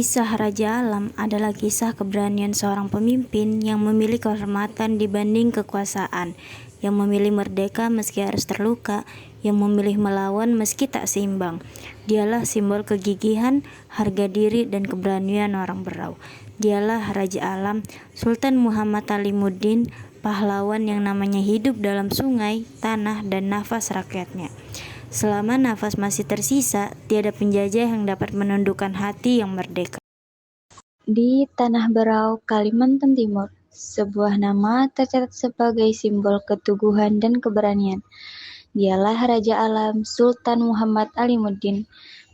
Kisah Raja Alam adalah kisah keberanian seorang pemimpin yang memilih kehormatan dibanding kekuasaan, yang memilih merdeka meski harus terluka, yang memilih melawan meski tak seimbang. Dialah simbol kegigihan, harga diri, dan keberanian orang Berau. Dialah Raja Alam, Sultan Muhammad Alimuddin, pahlawan yang namanya hidup dalam sungai, tanah, dan nafas rakyatnya. Selama nafas masih tersisa, tiada penjajah yang dapat menundukkan hati yang merdeka. Di Tanah Berau, Kalimantan Timur, sebuah nama tercatat sebagai simbol keteguhan dan keberanian. Dialah Raja Alam Sultan Muhammad Alimuddin,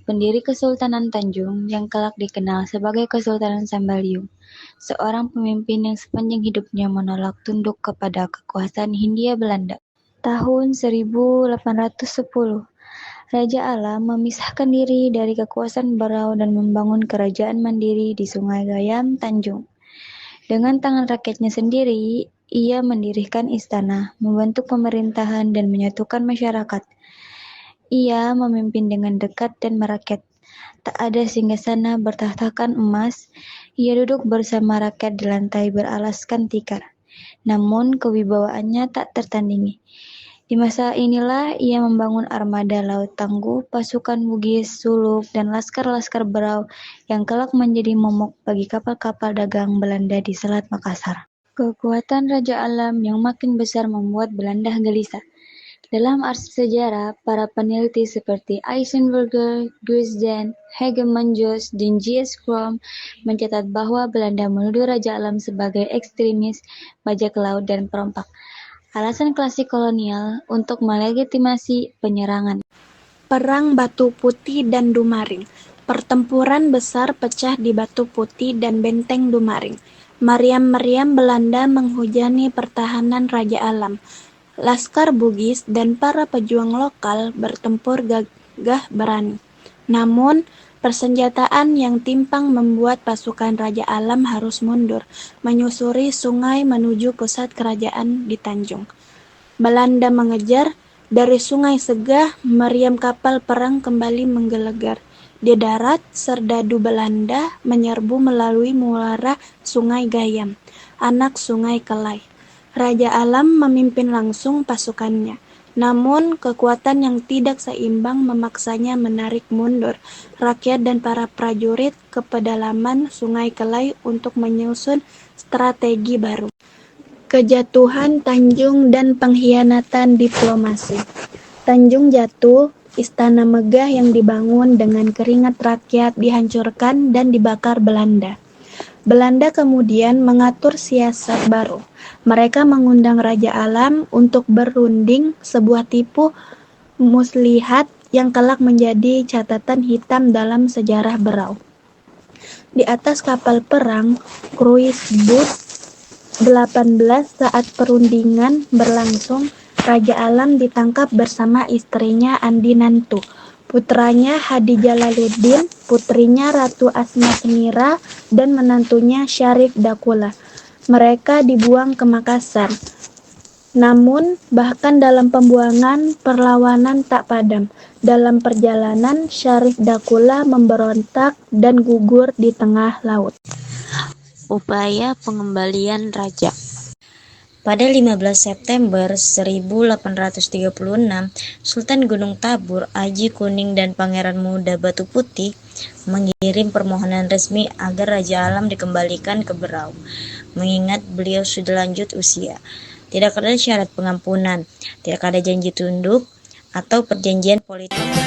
pendiri Kesultanan Tanjung yang kelak dikenal sebagai Kesultanan Sambaliung, seorang pemimpin yang sepanjang hidupnya menolak tunduk kepada kekuasaan Hindia Belanda. Tahun 1810, Raja Alam memisahkan diri dari kekuasaan Berau dan membangun kerajaan mandiri di Sungai Gayam, Tanjung. Dengan tangan rakyatnya sendiri, ia mendirikan istana, membentuk pemerintahan, dan menyatukan masyarakat. Ia memimpin dengan dekat dan merakyat. Tak ada singgasana bertahtakan emas, ia duduk bersama rakyat di lantai beralaskan tikar. Namun kewibawaannya tak tertandingi. Di masa inilah ia membangun armada laut tangguh, pasukan Bugis, Suluk, dan laskar-laskar Berau yang kelak menjadi momok bagi kapal-kapal dagang Belanda di Selat Makassar. Kekuatan Raja Alam yang makin besar membuat Belanda gelisah. Dalam arsip sejarah, para peneliti seperti Eisenberger, Guesden, Hegeman Jos, dan J.S. Krom mencatat bahwa Belanda menuduh Raja Alam sebagai ekstremis, bajak laut, dan perompak. Alasan klasik kolonial untuk melegitimasi penyerangan. Perang Batu Putih dan Dumaring. Pertempuran besar pecah di Batu Putih dan Benteng Dumaring. Meriam-meriam Belanda menghujani pertahanan Raja Alam. Laskar Bugis dan para pejuang lokal bertempur gagah berani. Namun, persenjataan yang timpang membuat pasukan Raja Alam harus mundur, menyusuri sungai menuju pusat kerajaan di Tanjung. Belanda mengejar, dari Sungai Segah, meriam kapal perang kembali menggelegar. Di darat, serdadu Belanda menyerbu melalui muara Sungai Gayam, anak Sungai Kelai. Raja Alam memimpin langsung pasukannya. Namun, kekuatan yang tidak seimbang memaksanya menarik mundur rakyat dan para prajurit ke pedalaman Sungai Kelai untuk menyusun strategi baru. Kejatuhan Tanjung dan pengkhianatan diplomasi. Tanjung jatuh, istana megah yang dibangun dengan keringat rakyat dihancurkan dan dibakar Belanda. Belanda kemudian mengatur siasat baru. Mereka mengundang Raja Alam untuk berunding, sebuah tipu muslihat yang kelak menjadi catatan hitam dalam sejarah Berau. Di atas kapal perang, Cruise Boat 18 saat perundingan berlangsung, Raja Alam ditangkap bersama istrinya Andi Nantu, putranya Hadi Jalaluddin, putrinya Ratu Asma Semira, dan menantunya Syarif Dakula. Mereka dibuang ke Makassar. Namun, bahkan dalam pembuangan, perlawanan tak padam. Dalam perjalanan, Syarif Dakula memberontak dan gugur di tengah laut. Upaya pengembalian raja. Pada 15 September 1836, Sultan Gunung Tabur, Aji Kuning, dan Pangeran Muda Batu Putih mengirim permohonan resmi agar Raja Alam dikembalikan ke Berau, mengingat beliau sudah lanjut usia. Tidak ada syarat pengampunan, tidak ada janji tunduk, atau perjanjian politik.